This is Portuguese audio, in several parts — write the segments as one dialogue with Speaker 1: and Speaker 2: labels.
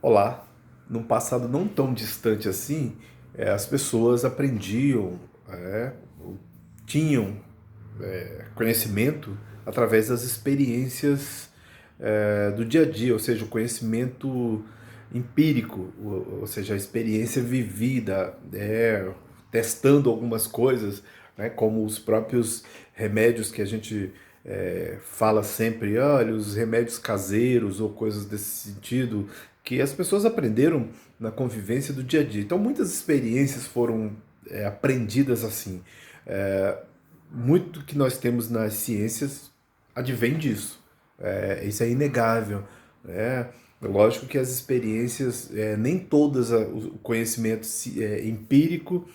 Speaker 1: Olá, num passado não tão distante assim, as pessoas aprendiam, é, tinham conhecimento através das experiências do dia a dia, ou seja, o conhecimento empírico, ou seja, a experiência vivida, testando algumas coisas, né, como os próprios remédios que a gente fala sempre, olha, os remédios caseiros ou coisas desse sentido, que as pessoas aprenderam na convivência do dia a dia. Então, muitas experiências foram aprendidas assim. É, Muito que nós temos nas ciências advém disso. Isso é inegável. Né? Lógico que as experiências, nem todas o conhecimento empírico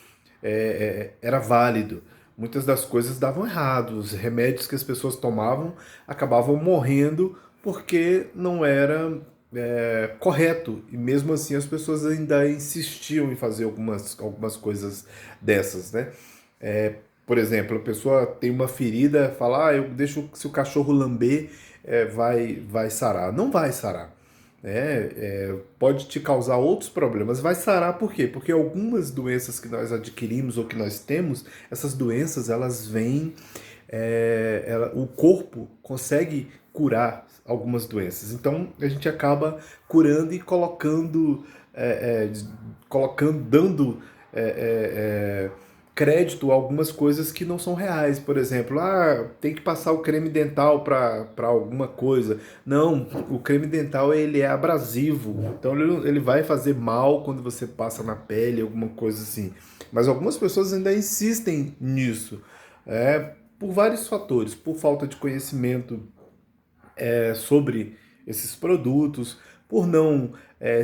Speaker 1: era válido. Muitas das coisas davam errado. Os remédios que as pessoas tomavam acabavam morrendo porque não era correto. E mesmo assim as pessoas ainda insistiam em fazer algumas coisas dessas, né? Por exemplo, a pessoa tem uma ferida, fala, eu deixo se o cachorro lamber, vai sarar. Não vai sarar. Pode te causar outros problemas. Vai sarar por quê? Porque algumas doenças que nós adquirimos ou que nós temos, essas doenças elas vêm, o corpo consegue curar algumas doenças. Então a gente acaba curando e colocando, dando crédito a algumas coisas que não são reais. Por exemplo, tem que passar o creme dental para alguma coisa. Não, o creme dental ele é abrasivo, então ele vai fazer mal quando você passa na pele, alguma coisa assim. Mas algumas pessoas ainda insistem nisso, por vários fatores, por falta de conhecimento sobre esses produtos, por não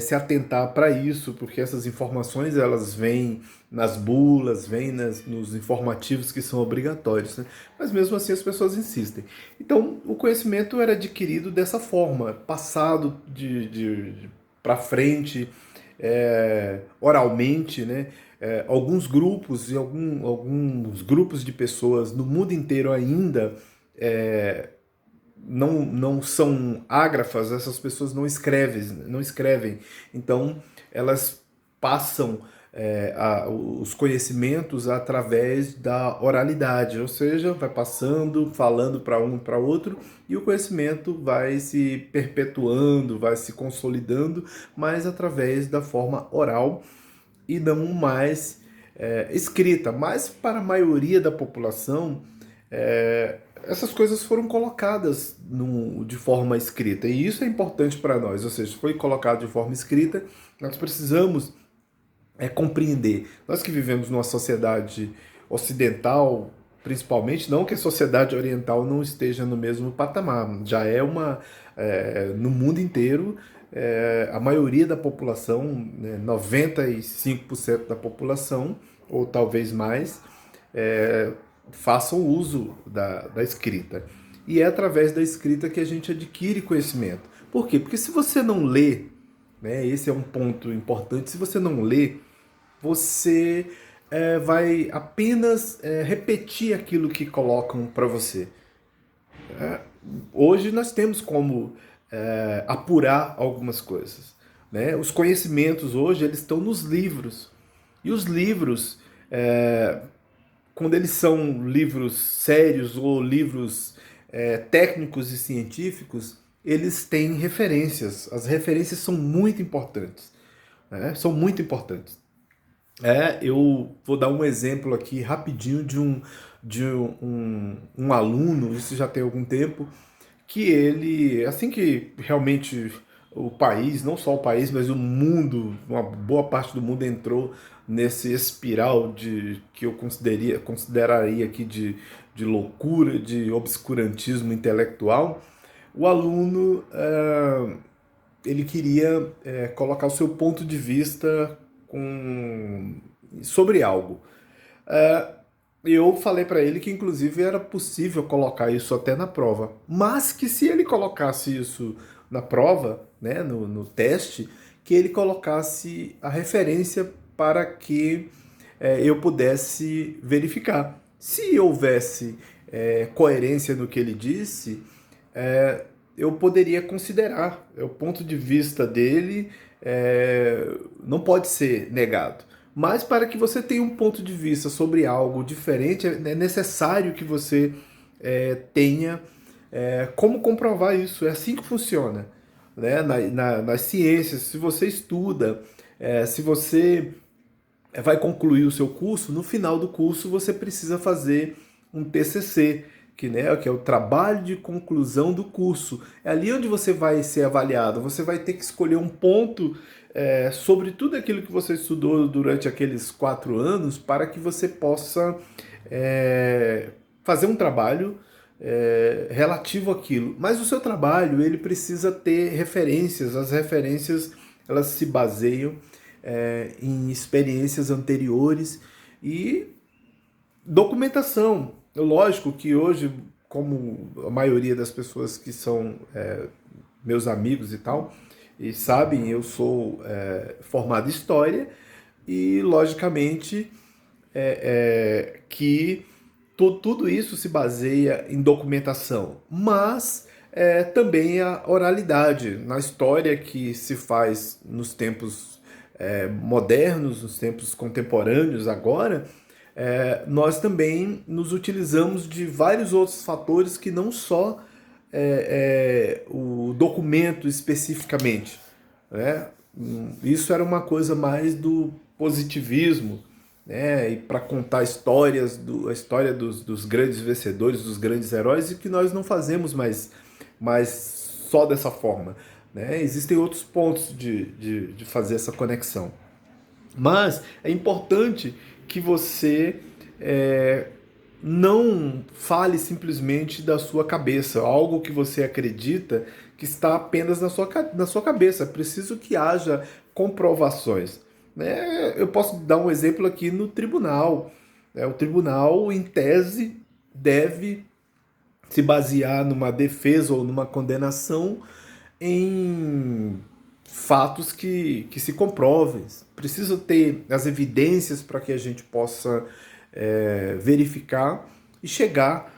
Speaker 1: se atentar para isso, porque essas informações elas vêm nas bulas, vêm nos informativos que são obrigatórios, né? Mas mesmo assim as pessoas insistem. Então o conhecimento era adquirido dessa forma, passado de para frente, oralmente, né? Alguns grupos e alguns grupos de pessoas no mundo inteiro ainda não são ágrafas, essas pessoas não escrevem. Então, elas passam os conhecimentos através da oralidade, ou seja, vai passando, falando para um para outro, e o conhecimento vai se perpetuando, vai se consolidando, mas através da forma oral e não mais escrita. Mas para a maioria da população, essas coisas foram colocadas de forma escrita. E isso é importante para nós, ou seja, foi colocado de forma escrita, nós precisamos compreender. Nós que vivemos numa sociedade ocidental, principalmente, não que a sociedade oriental não esteja no mesmo patamar, já no mundo inteiro, a maioria da população, né, 95% da população, ou talvez mais, façam uso da escrita. E é através da escrita que a gente adquire conhecimento. Por quê? Porque se você não lê, né, esse é um ponto importante, se você não lê, você vai apenas repetir aquilo que colocam para você. Hoje nós temos como apurar algumas coisas. Né? Os conhecimentos hoje eles estão nos livros. E os livros, quando eles são livros sérios ou livros técnicos e científicos, eles têm referências. As referências são muito importantes. Né? São muito importantes. Eu vou dar um exemplo aqui rapidinho de um aluno, isso já tem algum tempo, que ele, assim que realmente o país, não só o país, mas o mundo, uma boa parte do mundo entrou nesse espiral que eu consideraria aqui de loucura, de obscurantismo intelectual, o aluno ele queria colocar o seu ponto de vista sobre algo. Eu falei para ele que inclusive era possível colocar isso até na prova, mas que se ele colocasse isso na prova, né, no teste, que ele colocasse a referência para que eu pudesse verificar. Se houvesse coerência no que ele disse, eu poderia considerar o ponto de vista dele, não pode ser negado. Mas para que você tenha um ponto de vista sobre algo diferente, é necessário que você tenha como comprovar isso. É assim que funciona, né? Nas ciências, se você estuda, se você vai concluir o seu curso, no final do curso você precisa fazer um TCC, que é o trabalho de conclusão do curso. É ali onde você vai ser avaliado. Você vai ter que escolher um ponto sobre tudo aquilo que você estudou durante aqueles 4 anos para que você possa fazer um trabalho relativo àquilo. Mas o seu trabalho ele precisa ter referências. As referências elas se baseiam em experiências anteriores e documentação. Lógico que hoje, como a maioria das pessoas que são meus amigos e tal, e sabem, eu sou formado em História e, logicamente, que tudo isso se baseia em documentação, mas também a oralidade. Na história que se faz nos tempos modernos, nos tempos contemporâneos agora, nós também nos utilizamos de vários outros fatores que não só o documento especificamente, né? Isso era uma coisa mais do positivismo, né? E para contar histórias, a história dos grandes vencedores, dos grandes heróis, e que nós não fazemos mais só dessa forma, né? Existem outros pontos de fazer essa conexão. Mas é importante que você não fale simplesmente da sua cabeça, algo que você acredita que está apenas na sua cabeça. É preciso que haja comprovações, né? Eu posso dar um exemplo aqui no tribunal. O tribunal, em tese, deve se basear numa defesa ou numa condenação em fatos que se comprovem. Precisa ter as evidências para que a gente possa verificar e chegar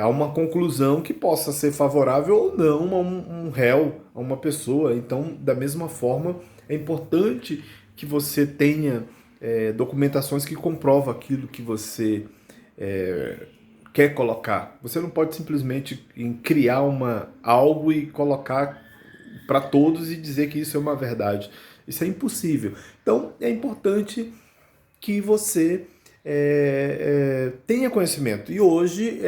Speaker 1: a uma conclusão que possa ser favorável ou não a um réu, a uma pessoa. Então, da mesma forma, é importante que você tenha documentações que comprovam aquilo que você quer colocar. Você não pode simplesmente criar algo e colocar para todos e dizer que isso é uma verdade. Isso é impossível. Então, é importante que você tenha conhecimento. E hoje,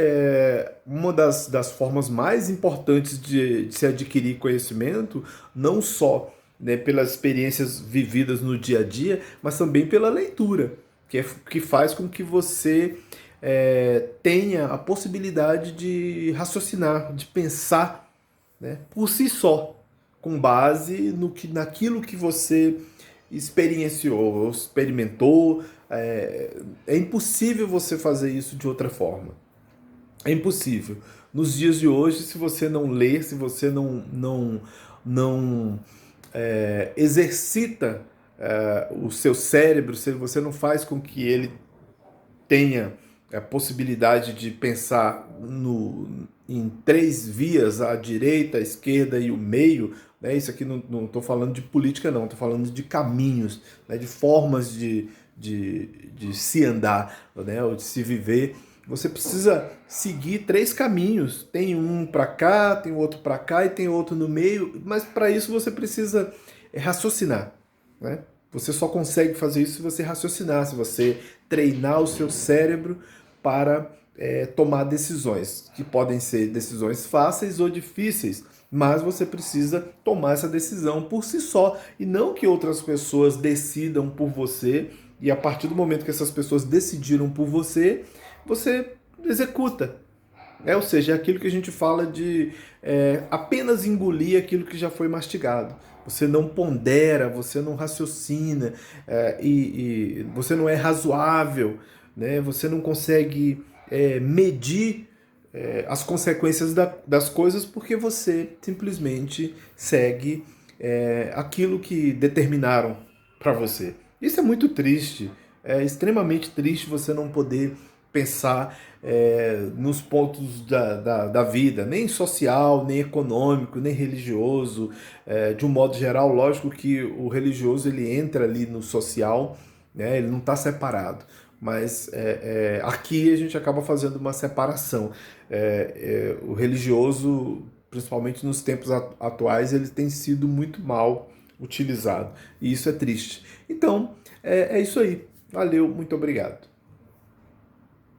Speaker 1: uma das formas mais importantes de se adquirir conhecimento, não só, né, pelas experiências vividas no dia a dia, mas também pela leitura, que faz com que você tenha a possibilidade de raciocinar, de pensar, né, por si só, com base naquilo que você experienciou, experimentou. É impossível você fazer isso de outra forma. É impossível. Nos dias de hoje, se você não lê, se você não exercita o seu cérebro, se você não faz com que ele tenha a possibilidade de pensar em 3 vias, a direita, a esquerda e o meio, né? Isso aqui não estou falando de política, não, estou falando de caminhos, né? De formas de se andar, né? Ou de se viver. Você precisa seguir 3 caminhos. Tem um para cá, tem outro para cá e tem outro no meio, mas para isso você precisa raciocinar, né? Você só consegue fazer isso se você raciocinar, se você treinar o seu cérebro para tomar decisões, que podem ser decisões fáceis ou difíceis, mas você precisa tomar essa decisão por si só, e não que outras pessoas decidam por você, e a partir do momento que essas pessoas decidiram por você, você executa. Ou seja, é aquilo que a gente fala de apenas engolir aquilo que já foi mastigado. Você não pondera, você não raciocina, e você não é razoável, né? Você não consegue medir as consequências das coisas porque você simplesmente segue aquilo que determinaram para você. Isso é muito triste, é extremamente triste você não poder pensar nos pontos da vida, nem social, nem econômico, nem religioso. De um modo geral, lógico que o religioso ele entra ali no social, né? Ele não está separado. Mas aqui a gente acaba fazendo uma separação. O religioso, principalmente nos tempos atuais, ele tem sido muito mal utilizado. E isso é triste. Então, é isso aí. Valeu, muito obrigado.